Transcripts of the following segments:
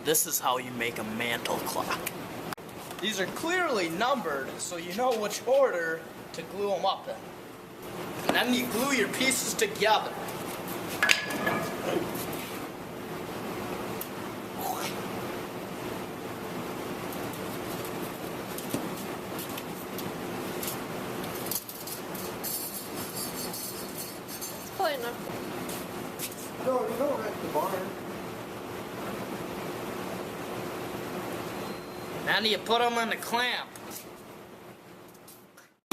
this is how you make a mantel clock. These are clearly numbered, so you know which order to glue them up in. And then you glue your pieces together. It's probably enough. No, you don't wreck the barn. Then you put them in the clamp.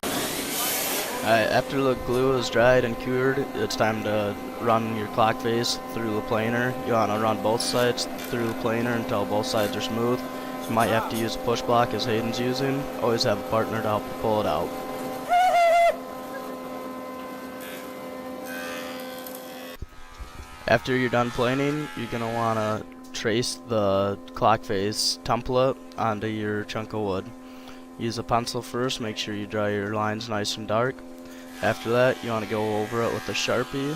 Alright, after the glue is dried and cured, it's time to run your clock face through the planer. You want to run both sides through the planer until both sides are smooth. You might have to use a push block as Hayden's using. Always have a partner to help you pull it out. After you're done planing, you're going to want to trace the clock face template onto your chunk of wood. Use a pencil first, make sure you draw your lines nice and dark. After that, you want to go over it with a Sharpie.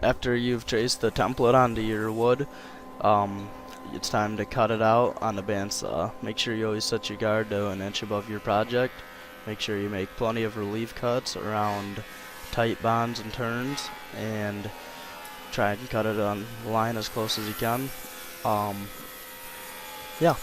After you've traced the template onto your wood, it's time to cut it out on the bandsaw. Make sure you always set your guard to an inch above your project. Make sure you make plenty of relief cuts around tight bonds and turns, and try and cut it on the line as close as you can. Yeah.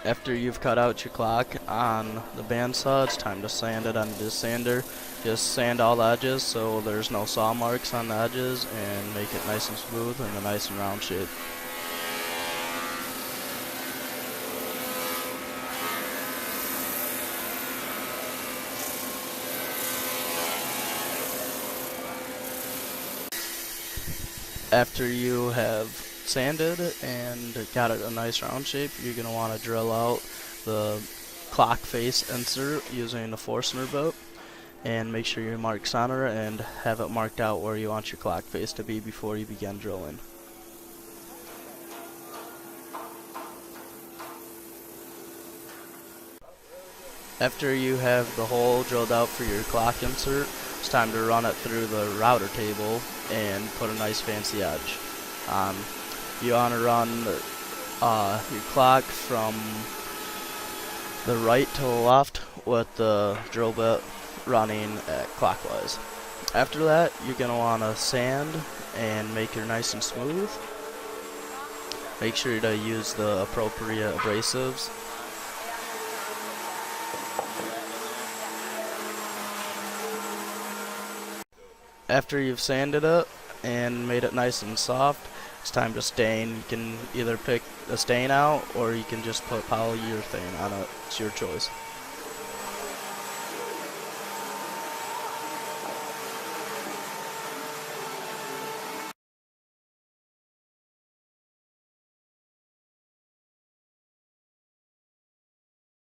After you've cut out your clock on the bandsaw, it's time to sand it on the sander. Just sand all the edges so there's no saw marks on the edges, and make it nice and smooth and a nice and round shape. After you have sanded and got it a nice round shape, you're going to want to drill out the clock face insert using a Forstner bit, and make sure you mark center and have it marked out where you want your clock face to be before you begin drilling. After you have the hole drilled out for your clock insert, it's time to run it through the router table and put a nice fancy edge. You want to run your clock from the right to the left with the drill bit running clockwise. After that, you're going to want to sand and make it nice and smooth. Make sure to use the appropriate abrasives. After you've sanded it and made it nice and soft, it's time to stain. You can either pick a stain out or you can just put polyurethane on it. It's your choice.